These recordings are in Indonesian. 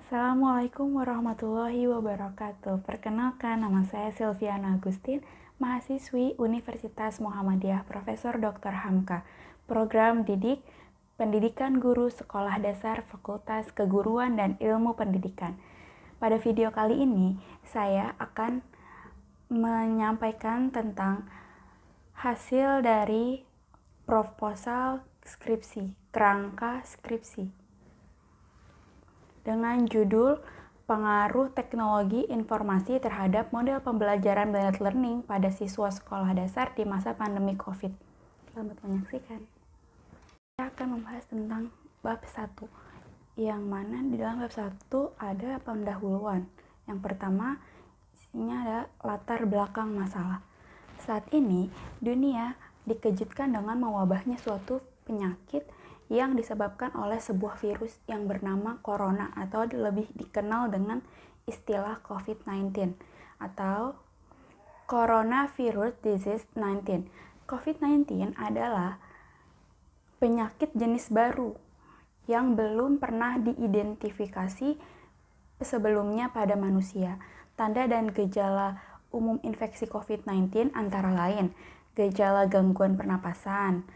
Assalamualaikum warahmatullahi wabarakatuh. Perkenalkan, nama saya Silviana Agustin, mahasiswi Universitas Muhammadiyah Profesor Dr. Hamka, Program Pendidikan Guru Sekolah Dasar Fakultas Keguruan dan Ilmu Pendidikan. Pada video kali ini, saya akan menyampaikan tentang hasil dari proposal skripsi, kerangka skripsi, dengan judul Pengaruh Teknologi Informasi Terhadap Model Pembelajaran Blended Learning pada Siswa Sekolah Dasar di Masa Pandemi COVID. Selamat menyaksikan. Saya akan membahas tentang bab 1, yang mana di dalam bab 1 ada pendahuluan. Yang pertama, isinya ada latar belakang masalah. Saat ini, dunia dikejutkan dengan mewabahnya suatu penyakit yang disebabkan oleh sebuah virus yang bernama corona atau lebih dikenal dengan istilah COVID-19 atau Coronavirus Disease 19. COVID-19 adalah penyakit jenis baru yang belum pernah diidentifikasi sebelumnya pada manusia. Tanda dan gejala umum infeksi COVID-19 antara lain gejala gangguan pernapasan,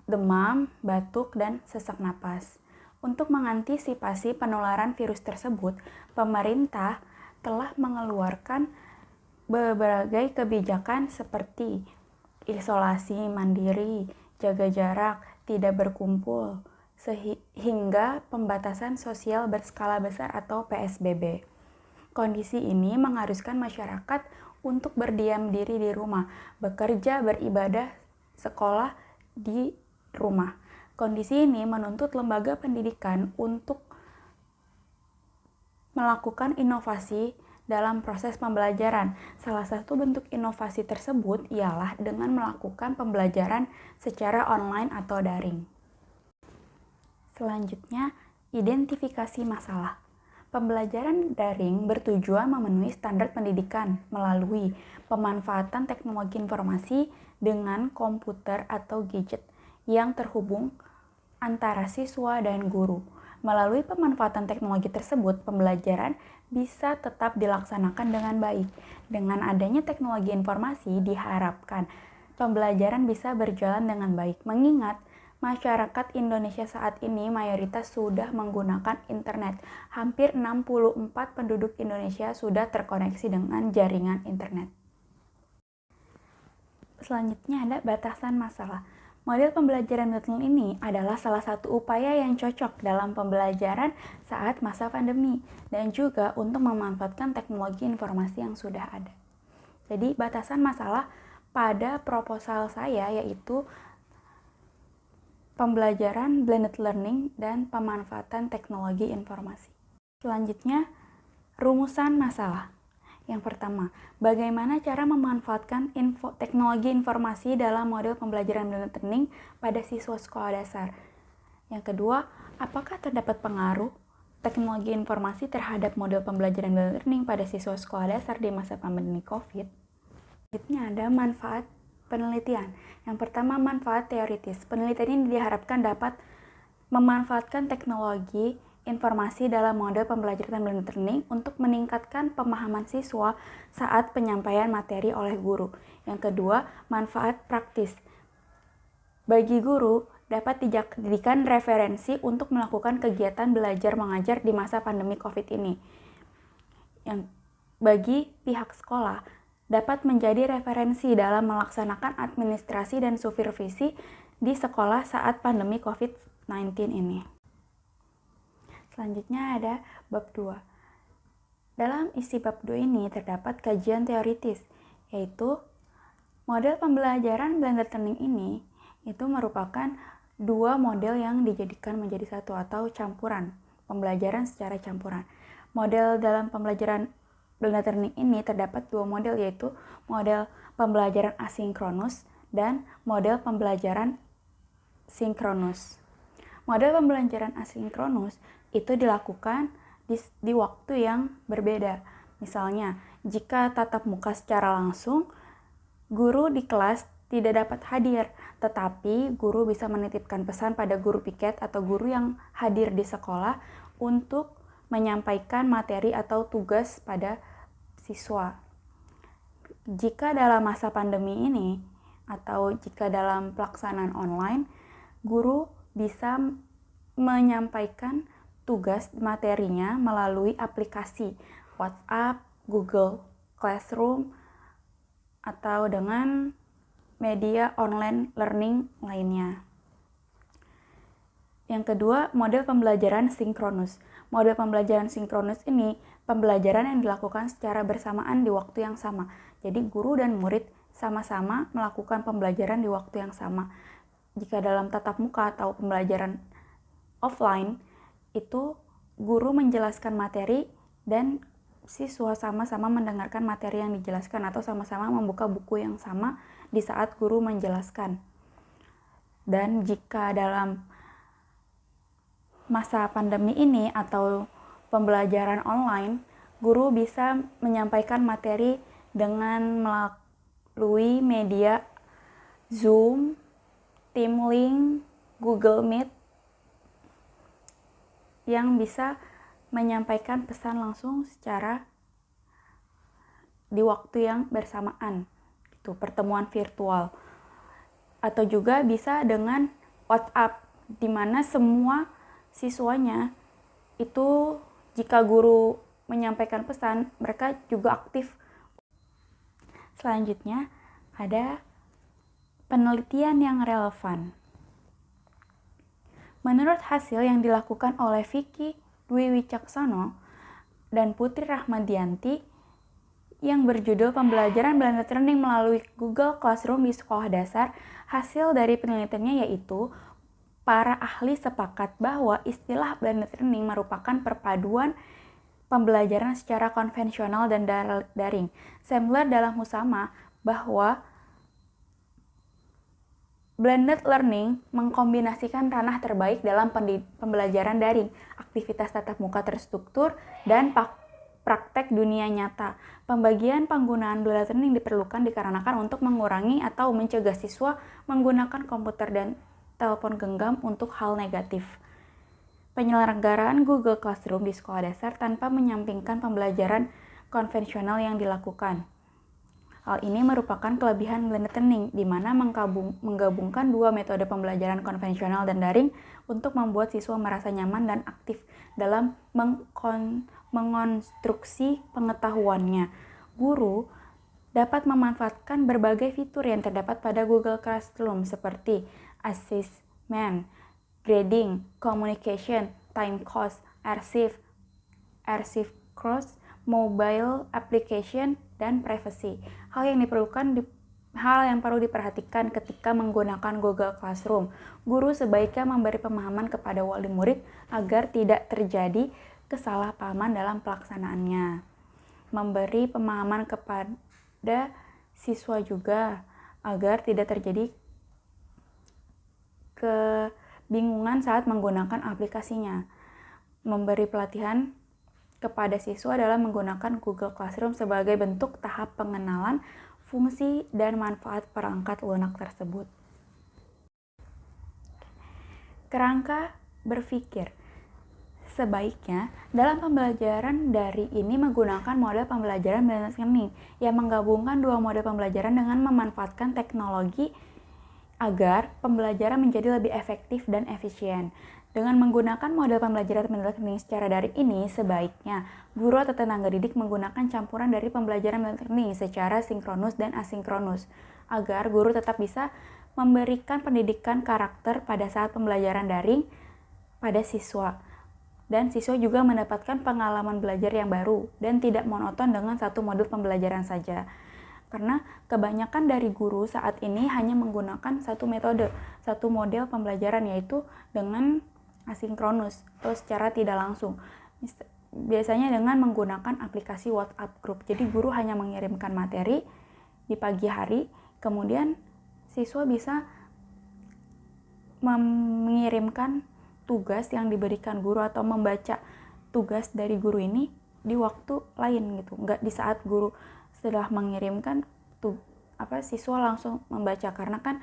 demam, batuk, dan sesak napas. Untuk mengantisipasi penularan virus tersebut, pemerintah telah mengeluarkan berbagai kebijakan seperti isolasi mandiri, jaga jarak, tidak berkumpul, sehingga pembatasan sosial berskala besar atau PSBB. Kondisi ini mengharuskan masyarakat untuk berdiam diri di rumah, bekerja, beribadah, sekolah di rumah. Kondisi ini menuntut lembaga pendidikan untuk melakukan inovasi dalam proses pembelajaran. Salah satu bentuk inovasi tersebut ialah dengan melakukan pembelajaran secara online atau daring. Selanjutnya, identifikasi masalah. Pembelajaran daring bertujuan memenuhi standar pendidikan melalui pemanfaatan teknologi informasi dengan komputer atau gadget yang terhubung antara siswa dan guru. Melalui pemanfaatan teknologi tersebut, pembelajaran bisa tetap dilaksanakan dengan baik. Dengan adanya teknologi informasi, diharapkan pembelajaran bisa berjalan dengan baik, mengingat masyarakat Indonesia saat ini mayoritas sudah menggunakan internet. Hampir 64% penduduk Indonesia sudah terkoneksi dengan jaringan internet. Selanjutnya ada batasan masalah. Model pembelajaran blended ini adalah salah satu upaya yang cocok dalam pembelajaran saat masa pandemi dan juga untuk memanfaatkan teknologi informasi yang sudah ada. Jadi batasan masalah pada proposal saya yaitu pembelajaran blended learning dan pemanfaatan teknologi informasi. Selanjutnya, rumusan masalah. Yang pertama, bagaimana cara memanfaatkan teknologi informasi dalam model pembelajaran blended learning pada siswa sekolah dasar. Yang kedua, apakah terdapat pengaruh teknologi informasi terhadap model pembelajaran blended learning pada siswa sekolah dasar di masa pandemi COVID? Selanjutnya ada manfaat penelitian. Yang pertama, manfaat teoritis. Penelitian ini diharapkan dapat memanfaatkan teknologi informasi dalam model pembelajaran blended learning untuk meningkatkan pemahaman siswa saat penyampaian materi oleh guru. Yang kedua, manfaat praktis. Bagi guru, dapat dijadikan referensi untuk melakukan kegiatan belajar mengajar di masa pandemi COVID ini. Yang bagi pihak sekolah, dapat menjadi referensi dalam melaksanakan administrasi dan supervisi di sekolah saat pandemi COVID-19 ini. Selanjutnya ada bab 2. Dalam isi bab 2 ini terdapat kajian teoritis, yaitu model pembelajaran blended learning ini itu merupakan dua model yang dijadikan menjadi satu atau campuran, pembelajaran secara campuran. Model dalam pembelajaran blended learning ini terdapat dua model, yaitu model pembelajaran asinkronus dan model pembelajaran sinkronus. Model pembelajaran asinkronus itu dilakukan di waktu yang berbeda. Misalnya, jika tatap muka secara langsung, guru di kelas tidak dapat hadir, tetapi guru bisa menitipkan pesan pada guru piket atau guru yang hadir di sekolah untuk menyampaikan materi atau tugas pada siswa. Jika dalam masa pandemi ini atau jika dalam pelaksanaan online, guru bisa menyampaikan tugas materinya melalui aplikasi WhatsApp, Google Classroom, atau dengan media online learning lainnya. Yang kedua, model pembelajaran sinkronus. Model pembelajaran sinkronus ini pembelajaran yang dilakukan secara bersamaan di waktu yang sama. Jadi guru dan murid sama-sama melakukan pembelajaran di waktu yang sama. Jika dalam tatap muka atau pembelajaran offline, itu guru menjelaskan materi dan siswa sama-sama mendengarkan materi yang dijelaskan atau sama-sama membuka buku yang sama di saat guru menjelaskan. Dan jika dalam masa pandemi ini atau pembelajaran online, guru bisa menyampaikan materi dengan melalui media Zoom, Teamlink, Google Meet yang bisa menyampaikan pesan langsung secara di waktu yang bersamaan, itu pertemuan virtual. Atau juga bisa dengan WhatsApp, di mana semua siswanya itu jika guru menyampaikan pesan, mereka juga aktif. Selanjutnya ada penelitian yang relevan. Menurut hasil yang dilakukan oleh Vicky Dwi Wicaksono dan Putri Rahmadianti yang berjudul Pembelajaran Blended Learning melalui Google Classroom di Sekolah Dasar, hasil dari penelitiannya yaitu para ahli sepakat bahwa istilah blended learning merupakan perpaduan pembelajaran secara konvensional dan daring. Sembler dalam Husama bahwa blended learning mengkombinasikan ranah terbaik dalam pembelajaran daring, aktivitas tatap muka terstruktur, dan praktek dunia nyata. Pembagian penggunaan blended learning diperlukan dikarenakan untuk mengurangi atau mencegah siswa menggunakan komputer dan telepon genggam untuk hal negatif. Penyelenggaraan Google Classroom di sekolah dasar tanpa menyampingkan pembelajaran konvensional yang dilakukan. Hal ini merupakan kelebihan blended learning, di mana menggabungkan dua metode pembelajaran konvensional dan daring untuk membuat siswa merasa nyaman dan aktif dalam mengonstruksi pengetahuannya. Guru dapat memanfaatkan berbagai fitur yang terdapat pada Google Classroom seperti assessment, grading, communication, time cost, archive cross, mobile application, dan privacy. Hal yang perlu diperhatikan ketika menggunakan Google Classroom. Guru sebaiknya memberi pemahaman kepada wali murid agar tidak terjadi kesalahpahaman dalam pelaksanaannya. Memberi pemahaman kepada siswa juga agar tidak terjadi kebingungan saat menggunakan aplikasinya. Memberi pelatihan kepada siswa dalam menggunakan Google Classroom sebagai bentuk tahap pengenalan fungsi dan manfaat perangkat lunak tersebut. Kerangka berpikir. Sebaiknya dalam pembelajaran dari ini menggunakan model pembelajaran blended learning yang menggabungkan dua model pembelajaran dengan memanfaatkan teknologi agar pembelajaran menjadi lebih efektif dan efisien. Dengan menggunakan model pembelajaran blended learning secara daring ini, sebaiknya guru atau tenaga didik menggunakan campuran dari pembelajaran blended learning secara sinkronus dan asinkronus, agar guru tetap bisa memberikan pendidikan karakter pada saat pembelajaran daring pada siswa. Dan siswa juga mendapatkan pengalaman belajar yang baru dan tidak monoton dengan satu modul pembelajaran saja. Karena kebanyakan dari guru saat ini hanya menggunakan satu metode, satu model pembelajaran, yaitu dengan asinkronus atau secara tidak langsung. Biasanya dengan menggunakan aplikasi WhatsApp Group. Jadi guru hanya mengirimkan materi di pagi hari, kemudian siswa bisa mengirimkan tugas yang diberikan guru atau membaca tugas dari guru ini di waktu lain gitu. Nggak di saat guru setelah mengirimkan siswa langsung membaca, karena kan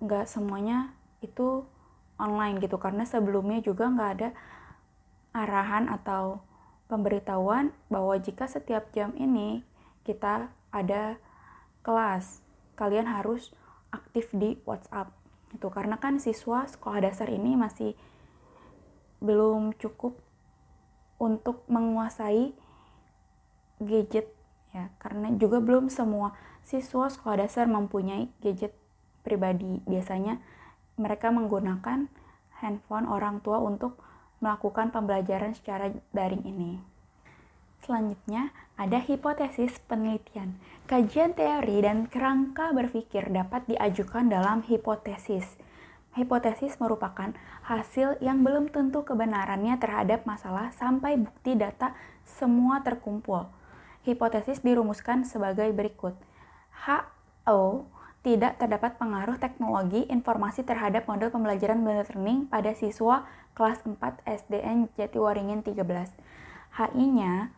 nggak semuanya itu online gitu, karena sebelumnya juga nggak ada arahan atau pemberitahuan bahwa jika setiap jam ini kita ada kelas, kalian harus aktif di WhatsApp. Itu karena kan siswa sekolah dasar ini masih belum cukup untuk menguasai gadget ya, karena juga belum semua siswa sekolah dasar mempunyai gadget pribadi. Biasanya mereka menggunakan handphone orang tua untuk melakukan pembelajaran secara daring ini. Selanjutnya, ada hipotesis penelitian. Kajian teori dan kerangka berpikir dapat diajukan dalam hipotesis. Hipotesis merupakan hasil yang belum tentu kebenarannya terhadap masalah sampai bukti data semua terkumpul. Hipotesis dirumuskan sebagai berikut. HO tidak terdapat pengaruh teknologi informasi terhadap model pembelajaran blended learning pada siswa kelas 4 SDN Jatiwaringin 13. HI-nya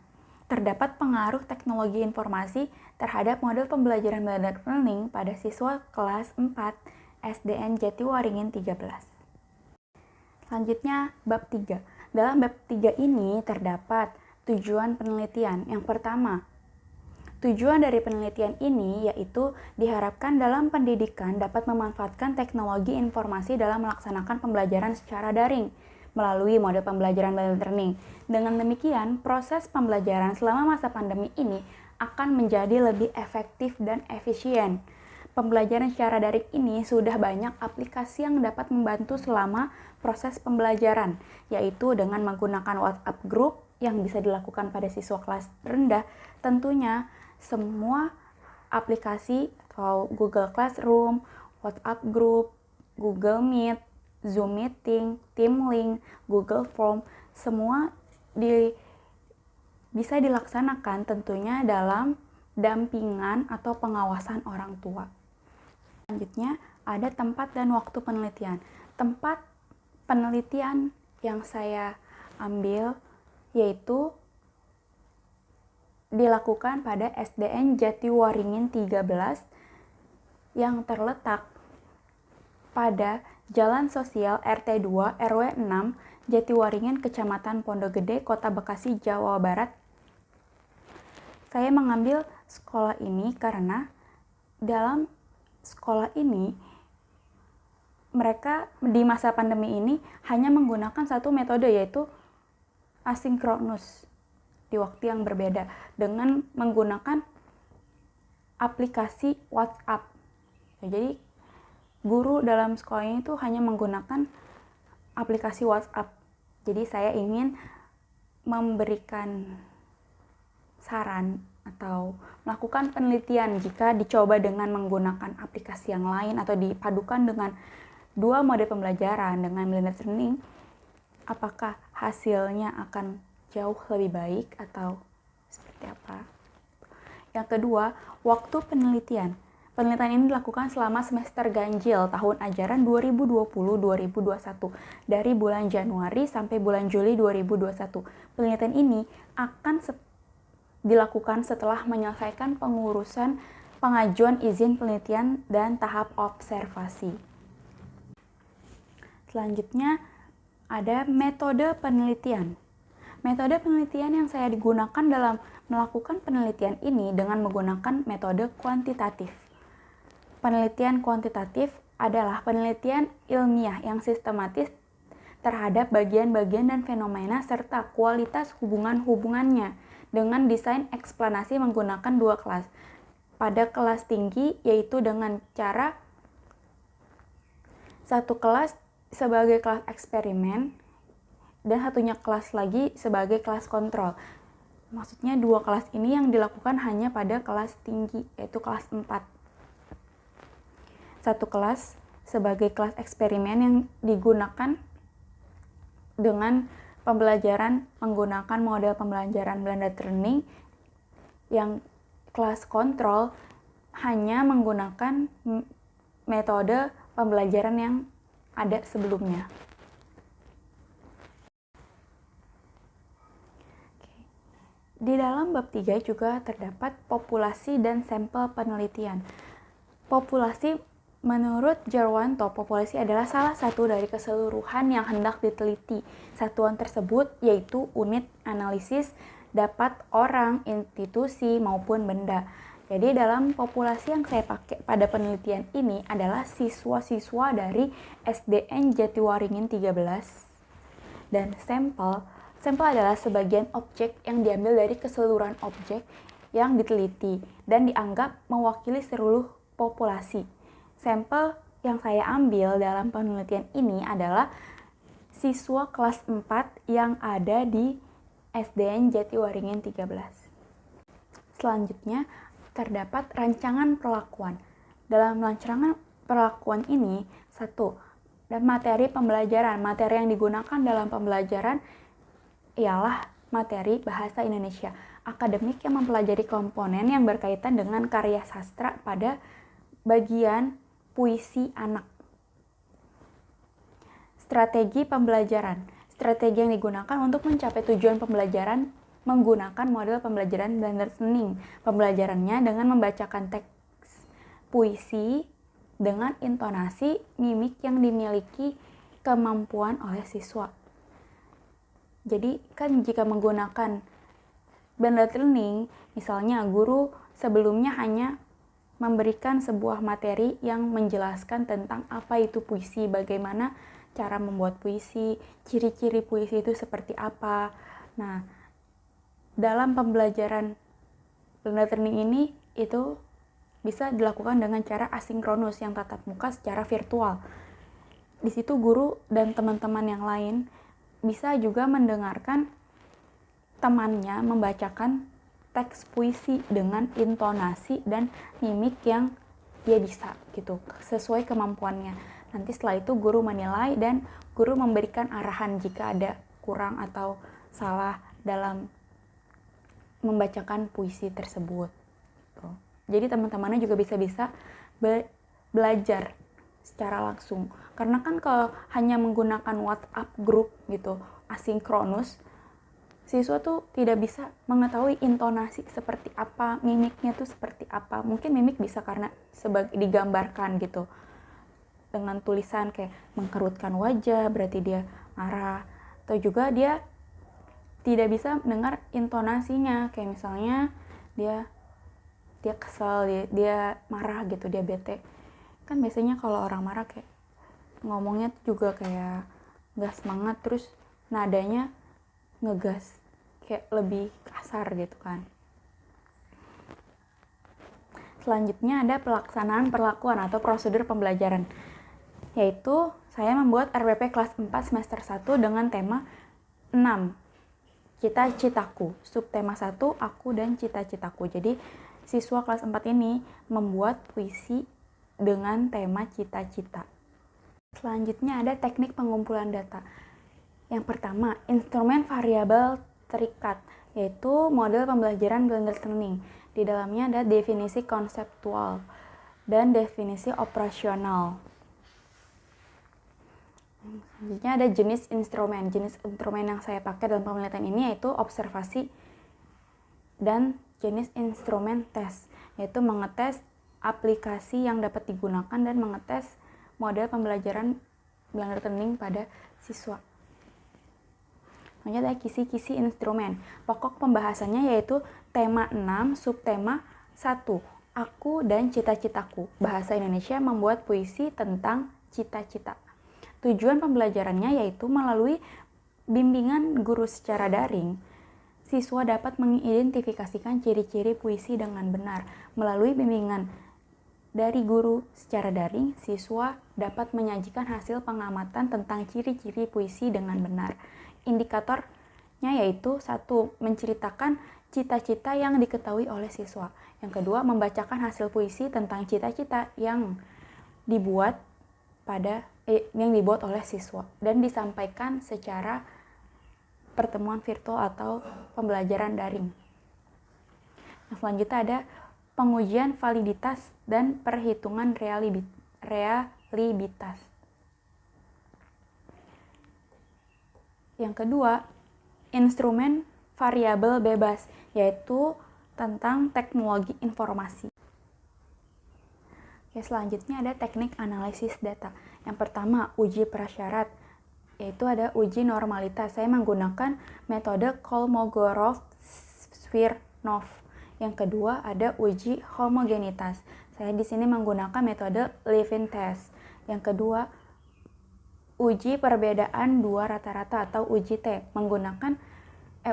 terdapat pengaruh teknologi informasi terhadap model pembelajaran blended learning pada siswa kelas 4 SDN Jatiwaringin 13. Selanjutnya, bab 3. Dalam bab 3 ini terdapat tujuan penelitian. Yang pertama, tujuan dari penelitian ini yaitu diharapkan dalam pendidikan dapat memanfaatkan teknologi informasi dalam melaksanakan pembelajaran secara daring melalui model pembelajaran blended learning. Dengan demikian, proses pembelajaran selama masa pandemi ini akan menjadi lebih efektif dan efisien. Pembelajaran secara daring ini sudah banyak aplikasi yang dapat membantu selama proses pembelajaran, yaitu dengan menggunakan WhatsApp Group yang bisa dilakukan pada siswa kelas rendah. Tentunya semua aplikasi atau Google Classroom, WhatsApp Group, Google Meet, Zoom Meeting, TeamLink, Google Form, semua bisa dilaksanakan tentunya dalam dampingan atau pengawasan orang tua. Selanjutnya, ada tempat dan waktu penelitian. Tempat penelitian yang saya ambil yaitu dilakukan pada SDN Jatiwaringin 13 yang terletak pada Jalan Sosial RT 2 RW 6 Jatiwaringin, Kecamatan Pondok Gede, Kota Bekasi, Jawa Barat. Saya mengambil sekolah ini karena dalam sekolah ini mereka di masa pandemi ini hanya menggunakan satu metode, yaitu asinkronus di waktu yang berbeda dengan menggunakan aplikasi WhatsApp. Jadi guru dalam sekolah ini tuh hanya menggunakan aplikasi WhatsApp. Jadi saya ingin memberikan saran atau melakukan penelitian jika dicoba dengan menggunakan aplikasi yang lain atau dipadukan dengan dua mode pembelajaran dengan blended learning, apakah hasilnya akan jauh lebih baik atau seperti apa. Yang kedua, waktu penelitian. Penelitian ini dilakukan selama semester ganjil tahun ajaran 2020-2021 dari bulan Januari sampai bulan Juli 2021. Penelitian ini akan dilakukan setelah menyelesaikan pengurusan pengajuan izin penelitian dan tahap observasi. Selanjutnya ada metode penelitian. Metode penelitian yang saya digunakan dalam melakukan penelitian ini dengan menggunakan metode kuantitatif. Penelitian kuantitatif adalah penelitian ilmiah yang sistematis terhadap bagian-bagian dan fenomena serta kualitas hubungan-hubungannya dengan desain eksplanasi menggunakan dua kelas. Pada kelas tinggi yaitu dengan cara satu kelas sebagai kelas eksperimen dan satunya kelas lagi sebagai kelas kontrol. Maksudnya dua kelas ini yang dilakukan hanya pada kelas tinggi yaitu kelas 4. Satu kelas sebagai kelas eksperimen yang digunakan dengan pembelajaran menggunakan model pembelajaran blended learning, yang kelas kontrol hanya menggunakan metode pembelajaran yang ada sebelumnya. Di dalam bab 3 juga terdapat populasi dan sampel penelitian. Populasi Menurut Jarwanto, populasi adalah salah satu dari keseluruhan yang hendak diteliti. Satuan tersebut yaitu unit analisis dapat orang, institusi, maupun benda. Jadi dalam populasi yang saya pakai pada penelitian ini adalah siswa-siswa dari SDN Jatiwaringin 13 dan sampel. Sampel adalah sebagian objek yang diambil dari keseluruhan objek yang diteliti dan dianggap mewakili seluruh populasi. Sampel yang saya ambil dalam penelitian ini adalah siswa kelas 4 yang ada di SDN Jatiwaringin 13. Selanjutnya, terdapat rancangan perlakuan. Dalam rancangan perlakuan ini, 1. Dan materi pembelajaran. Materi yang digunakan dalam pembelajaran ialah materi bahasa Indonesia. Akademik yang mempelajari komponen yang berkaitan dengan karya sastra pada bagian puisi anak. Strategi pembelajaran. Strategi yang digunakan untuk mencapai tujuan pembelajaran menggunakan model pembelajaran blended learning. Pembelajarannya dengan membacakan teks puisi dengan intonasi mimik yang dimiliki kemampuan oleh siswa. Jadi kan jika menggunakan blended learning, misalnya guru sebelumnya hanya memberikan sebuah materi yang menjelaskan tentang apa itu puisi, bagaimana cara membuat puisi, ciri-ciri puisi itu seperti apa. Nah, dalam pembelajaran blended learning ini itu bisa dilakukan dengan cara asinkronus yang tatap muka secara virtual. Di situ guru dan teman-teman yang lain bisa juga mendengarkan temannya membacakan teks puisi dengan intonasi dan mimik yang dia bisa gitu, sesuai kemampuannya. Nanti setelah itu guru menilai dan guru memberikan arahan jika ada kurang atau salah dalam membacakan puisi tersebut. Gitu. Jadi teman-temannya juga bisa belajar secara langsung. Karena kan kalau hanya menggunakan WhatsApp group gitu, asinkronus, siswa tuh tidak bisa mengetahui intonasi seperti apa, mimiknya tuh seperti apa. Mungkin mimik bisa karena digambarkan gitu. Dengan tulisan kayak mengkerutkan wajah, berarti dia marah. Atau juga dia tidak bisa mendengar intonasinya, kayak misalnya dia kesel, dia marah gitu, dia bete. Kan biasanya kalau orang marah kayak ngomongnya juga kayak gak semangat, terus nadanya ngegas, kayak lebih kasar gitu kan. Selanjutnya ada pelaksanaan perlakuan atau prosedur pembelajaran, yaitu saya membuat RPP kelas 4 semester 1 dengan tema 6, cita-citaku. Subtema 1, aku dan cita-citaku. Jadi siswa kelas 4 ini membuat puisi dengan tema cita-cita. Selanjutnya ada teknik pengumpulan data. Yang pertama, instrumen variabel terikat, yaitu model pembelajaran blended learning. Di dalamnya ada definisi konseptual dan definisi operasional. Selanjutnya ada jenis instrumen. Jenis instrumen yang saya pakai dalam penelitian ini yaitu observasi dan jenis instrumen tes, yaitu mengetes aplikasi yang dapat digunakan dan mengetes model pembelajaran blended learning pada siswa. Selanjutnya ada kisi-kisi instrumen. Pokok pembahasannya yaitu tema 6, subtema 1, aku dan cita-citaku. Bahasa Indonesia membuat puisi tentang cita-cita. Tujuan pembelajarannya yaitu melalui bimbingan guru secara daring, siswa dapat mengidentifikasikan ciri-ciri puisi dengan benar. Melalui bimbingan dari guru secara daring, siswa dapat menyajikan hasil pengamatan tentang ciri-ciri puisi dengan benar. Indikatornya yaitu 1. Menceritakan cita-cita yang diketahui oleh siswa. Yang kedua, membacakan hasil puisi tentang cita-cita yang dibuat oleh siswa dan disampaikan secara pertemuan virtual atau pembelajaran daring. Nah, selanjutnya ada pengujian validitas dan perhitungan realitas. Yang kedua, instrumen variabel bebas, yaitu tentang teknologi informasi. Oke, selanjutnya ada teknik analisis data. Yang pertama, uji prasyarat, yaitu ada uji normalitas. Saya menggunakan metode Kolmogorov-Smirnov. Yang kedua, ada uji homogenitas. Saya di sini menggunakan metode Levin test. Yang kedua, uji perbedaan dua rata-rata atau uji T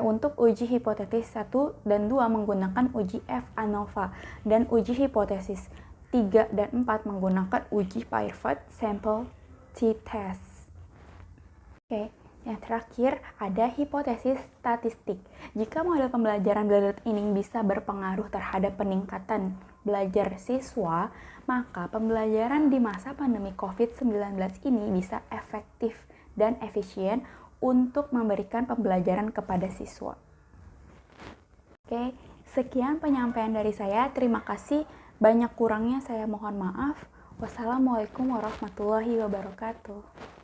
untuk uji hipotesis 1 dan 2 menggunakan uji F ANOVA, dan uji hipotesis 3 dan 4 menggunakan uji Pivot Sample T-Test. Oke, yang terakhir ada hipotesis statistik. Jika model pembelajaran blended learning bisa berpengaruh terhadap peningkatan belajar siswa, maka pembelajaran di masa pandemi COVID-19 ini bisa efektif dan efisien untuk memberikan pembelajaran kepada siswa. Oke, sekian penyampaian dari saya. Terima kasih. Banyak kurangnya saya mohon maaf. Wassalamualaikum warahmatullahi wabarakatuh.